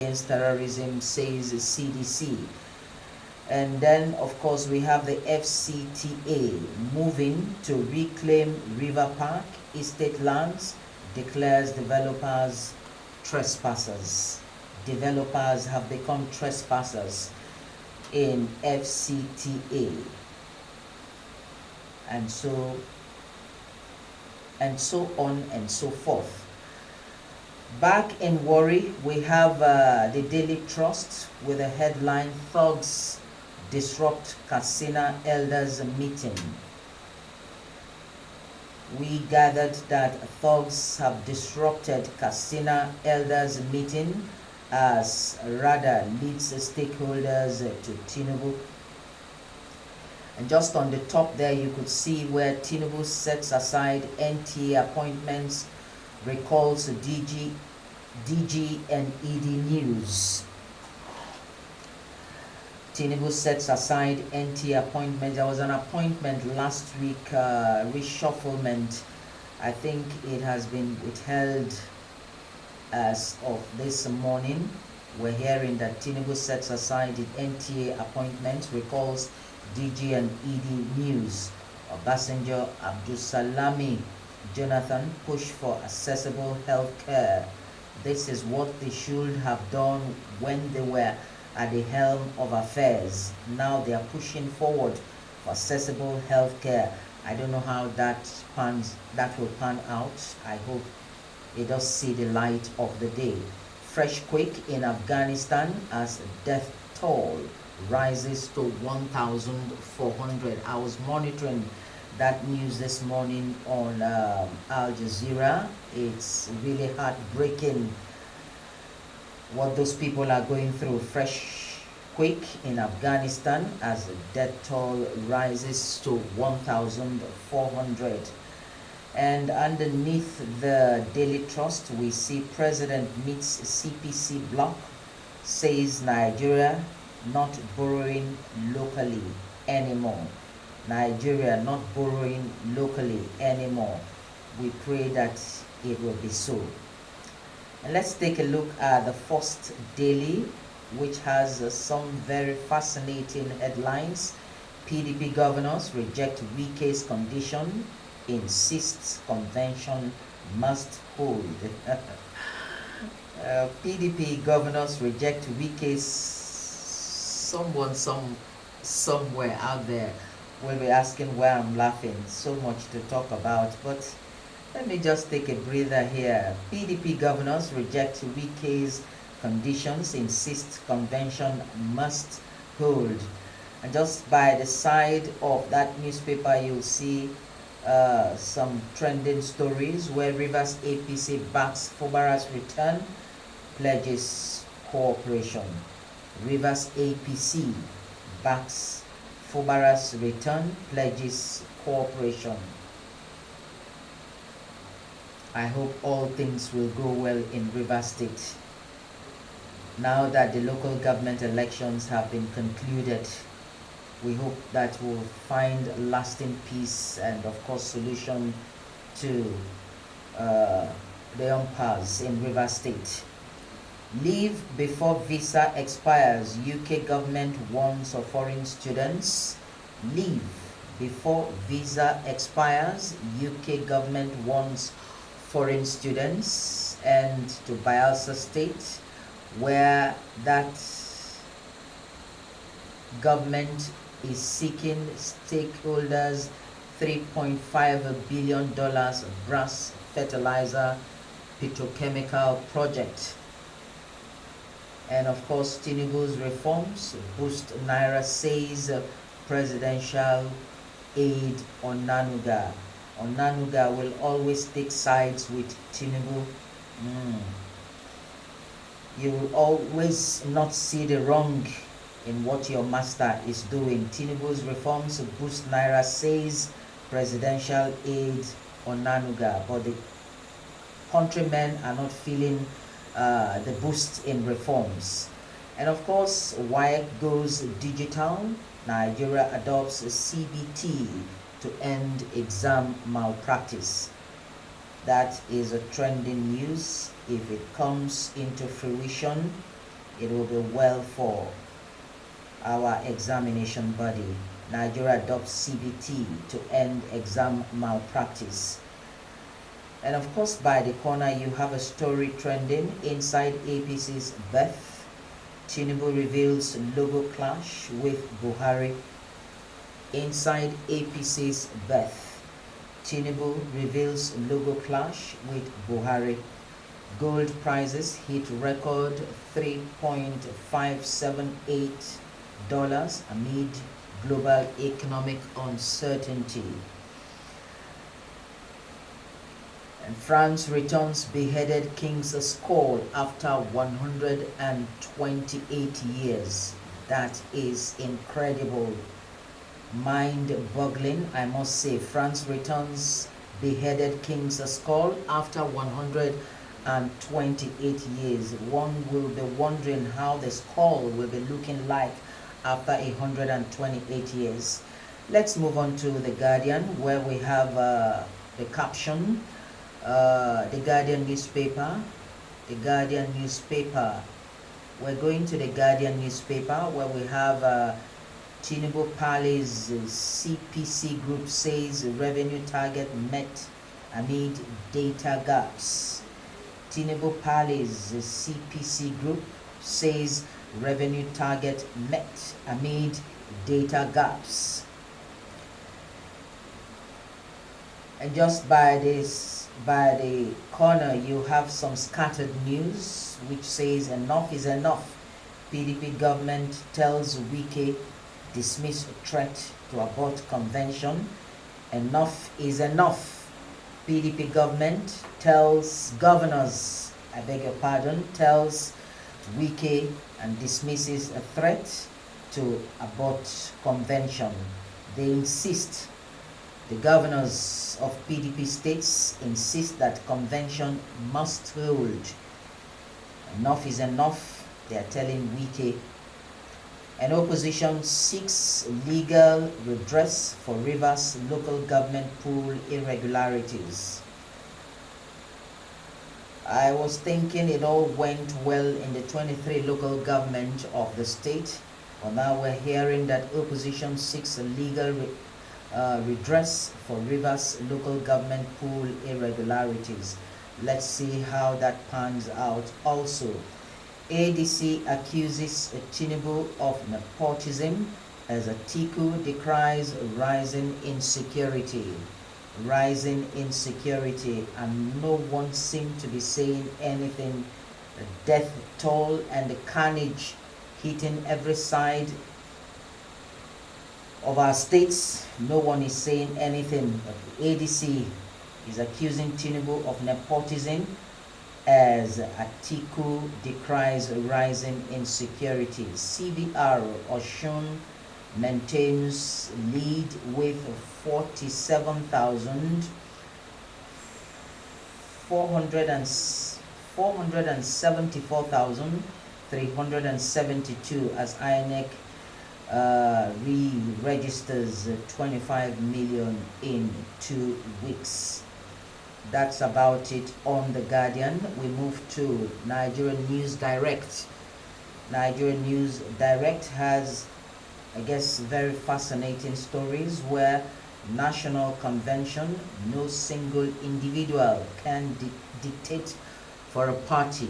Against Terrorism, says CDC. And then, of course, we have the FCTA moving to reclaim River Park estate lands, declares developers trespassers. Developers have become trespassers in FCTA. And so on and so forth. Back in Warri, we have the Daily Trust with a headline, Thugs Disrupt Katsina Elders Meeting. We gathered that thugs have disrupted Katsina Elders Meeting as Rada leads stakeholders to Tinubu. And just on the top there, you could see where Tinubu sets aside NTA appointments, recalls DG and ED News. Tinubu sets aside NT appointments. There was an appointment last week, reshufflement. I think it has been withheld as of this morning. We're hearing that Tinubu sets aside the NTA appointment, recalls DG and ED News. Obasanjo, Abdulsalami, Jonathan push for accessible health care. This is what they should have done when they were at the helm of affairs. Now they are pushing forward for accessible health care. I don't know how that will pan out. I hope it does see the light of the day. Fresh quake in Afghanistan as death toll rises to 1,400. I was monitoring that news this morning on Al Jazeera. It's really heartbreaking what those people are going through. Fresh quake in Afghanistan as the death toll rises to 1,400. And underneath the Daily Trust, we see President meets CPC bloc, says Nigeria not borrowing locally anymore. Nigeria not borrowing locally anymore. We pray that it will be so. And let's take a look at the First Daily, which has some very fascinating headlines. PDP governors reject Wike's condition, insists convention must hold. PDP governors reject Wike's. Someone somewhere out there will be asking why I'm laughing. So much to talk about, but let me just take a breather here. PDP governors reject Wike's conditions, insist convention must hold. And just by the side of that newspaper, you'll see some trending stories where Rivers APC backs Fubara's return, pledges cooperation. Rivers APC backs Fubara's return, pledges cooperation. I hope all things will go well in Rivers State. Now that the local government elections have been concluded, we hope that we'll find lasting peace and, of course, solution to the impasse in Rivers State. Leave before visa expires. UK government warns of foreign students. Leave before visa expires. UK government warns foreign students. And to Bayelsa State, where that government is seeking stakeholders $3.5 billion brass fertilizer petrochemical project. And of course, Tinubu's reforms boost Naira, says presidential aide Onanuga. Onanuga will always take sides with Tinubu. You will always not see the wrong in what your master is doing. Tinubu's reforms boost Naira, says presidential aide Onanuga. But the countrymen are not feeling the boost in reforms. And of course, WAEC goes digital. Nigeria adopts a CBT to end exam malpractice. That is a trending news. If it comes into fruition, it will be well for our examination body. Nigeria adopts CBT to end exam malpractice. And of course, by the corner, you have a story trending inside APC's birth. Tinubu reveals logo clash with Buhari. Inside APC's birth, Tinubu reveals logo clash with Buhari. Gold prices hit record $3.578 amid global economic uncertainty. And France returns beheaded king's skull after 128 years. That is incredible. Mind-boggling, I must say. France returns beheaded king's skull after 128 years. One will be wondering how the skull will be looking like after 128 years. Let's move on to The Guardian, where we have the caption. The Guardian newspaper. The Guardian newspaper. We're going to the Guardian newspaper, where we have Tinubu Palace CPC group says revenue target met amid data gaps. Tinubu Palace CPC group says revenue target met amid data gaps. And just by the corner, you have some scattered news which says enough is enough. PDP government tells Wike dismiss threat to abort convention. Enough is enough. PDP government tells governors, I beg your pardon, tells Wike and dismisses a threat to abort convention. They insist, the governors of PDP states insist that convention must hold. Enough is enough, they are telling Wike. And opposition seeks legal redress for Rivers local government pool irregularities. I was thinking it all went well in the 23 local government of the state, but now we're hearing that opposition seeks a legal redress for Rivers local government pool irregularities. Let's see how that pans out. Also, ADC accuses Tinubu of nepotism as Atiku decries rising insecurity. Rising insecurity, and no one seemed to be saying anything. The death toll and the carnage hitting every side of our states, no one is saying anything. But the ADC is accusing Tinubu of nepotism as Atiku decries rising insecurity. CBR Oshun maintains lead with 474,372 as INEC re-registers 25 million in 2 weeks. That's about it on The Guardian. We move to Nigerian News Direct. Nigerian News Direct has, I guess, very fascinating stories where National Convention, no single individual can dictate for a party.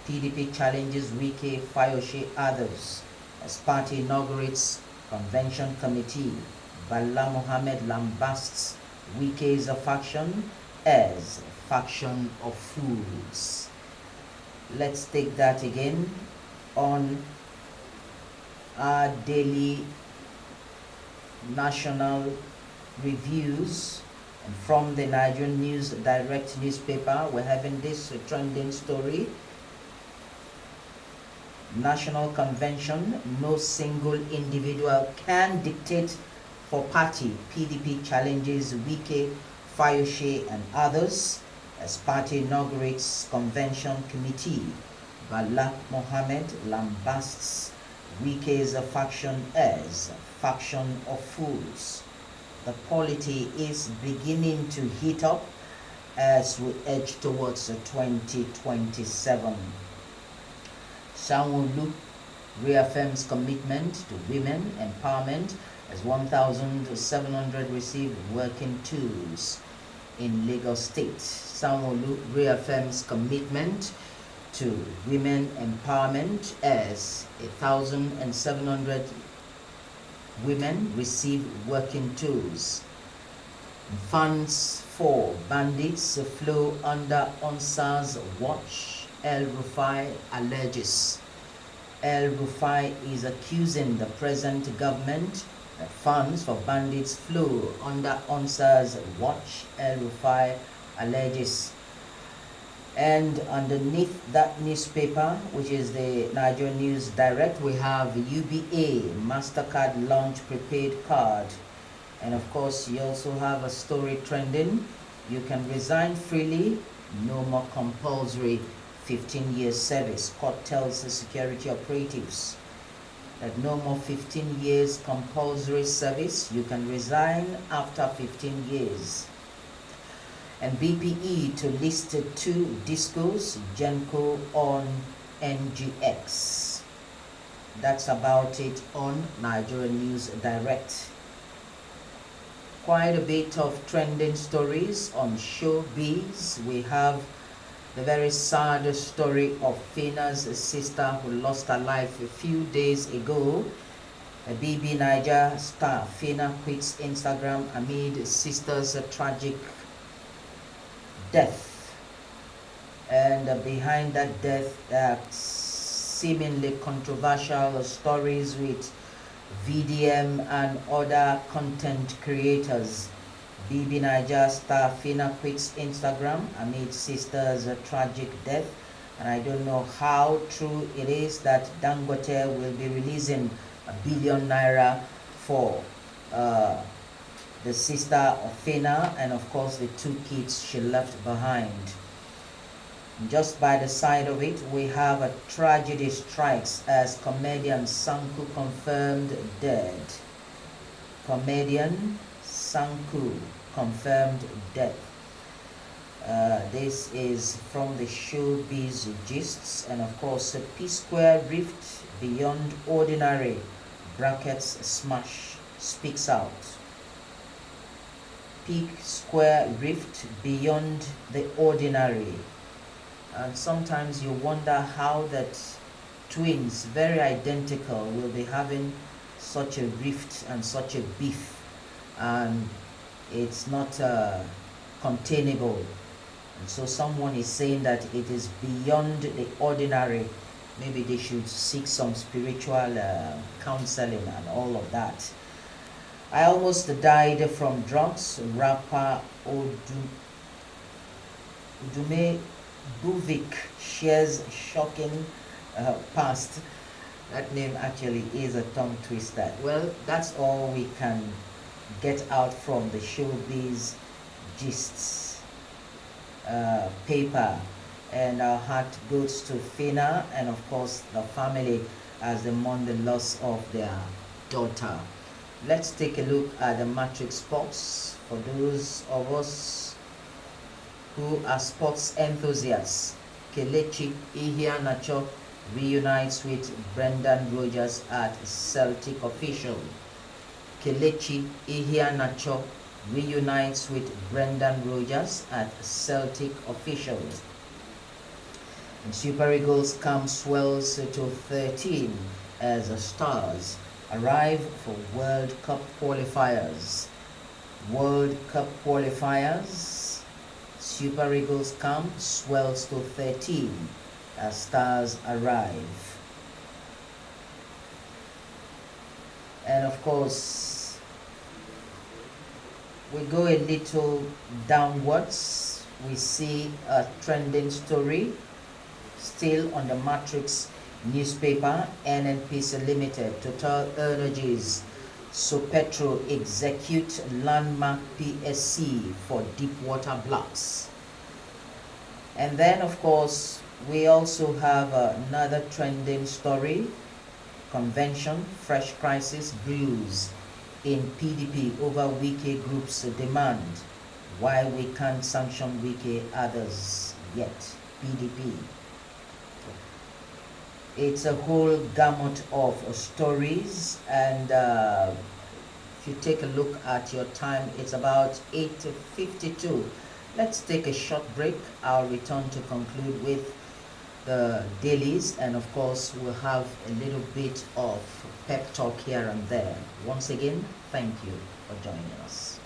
PDP challenges Wike, Fayoshe, others as party inaugurates convention committee. Bala Mohammed lambasts Wike is a faction as faction of fools. Let's take that again on our daily national reviews. And from the Nigerian News Direct newspaper, we're having this trending story. National Convention, no single individual can dictate for party. PDP challenges Wike, Fayoshe and others as party inaugurates convention committee. Bala Mohammed lambasts Wike is a faction as faction of fools. The polity is beginning to heat up as we edge towards 2027. Sanwo-Olu reaffirms commitment to women empowerment as 1,700 receive working tools in Lagos State. Sanwo-Olu reaffirms commitment to women empowerment as 1,700 women receive working tools. Funds for bandits flow under UNSA's watch, El-Rufai alleges. El-Rufai is accusing the present government that funds for bandits flow under UNSA's watch, El-Rufai alleges. And underneath that newspaper, which is the Nigerian News Direct, we have UBA MasterCard launch prepaid card. And of course, you also have a story trending. You can resign freely, no more compulsory 15 years service. Court tells the security operatives that no more 15 years compulsory service. You can resign after 15 years. And BPE to list 2 discos, Genco on NGX. That's about it on Nigerian News Direct. Quite a bit of trending stories on showbiz. We have the very sad story of Fina's sister who lost her life a few days ago. A BB Niger star Fina quits Instagram amid sister's tragic death. And behind that death, seemingly controversial stories with VDM and other content creators. BB Niger star Fina quits Instagram amid sister's tragic death. And I don't know how true it is that Dangote will be releasing ₦1 billion for the sister of Fina, and of course the 2 kids she left behind. Just by the side of it, we have a tragedy strikes as comedian Sanku confirmed dead. Comedian Sanku confirmed death. This is from the showbiz gists, and of course a P-Square rift beyond ordinary, brackets smash, speaks out. P-Square rift beyond the ordinary. And sometimes you wonder how that twins, very identical, will be having such a rift and such a beef, and it's not containable. And so someone is saying that it is beyond the ordinary. Maybe they should seek some spiritual counseling and all of that. I almost died from drugs. Rapper Udume Buvik shares shocking past. That name actually is a tongue twister. Well, that's all we can get out from the showbiz gists paper. And our heart goes to Fina and of course the family as they mourn the loss of their daughter. Let's take a look at the Matrix Sports for those of us who are sports enthusiasts. Kelechi Iheanacho reunites with Brendan Rodgers at Celtic official. Kelechi Iheanacho reunites with Brendan Rodgers at Celtic official. And Super Eagles camp swells to 13 as the Stars arrive for World Cup qualifiers. World Cup qualifiers. Super Eagles camp swells to 13 as Stars arrive. And of course, we go a little downwards. We see a trending story still on the Matrix newspaper. NNPC Limited, Total Energies, Sopetro execute landmark PSC for deep water blocks. And then of course we also have another trending story. Convention, fresh crisis brews in PDP over Wike Group's demand. Why we can't sanction Wike others yet. PDP. It's a whole gamut of stories, and if you take a look at your time, it's about 8:52. Let's take a short break. I'll return to conclude with the dailies, and of course we'll have a little bit of pep talk here and there. Once again, thank you for joining us.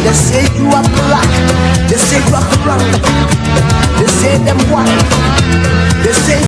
They say you are black, they say you are brown, they say them white, they say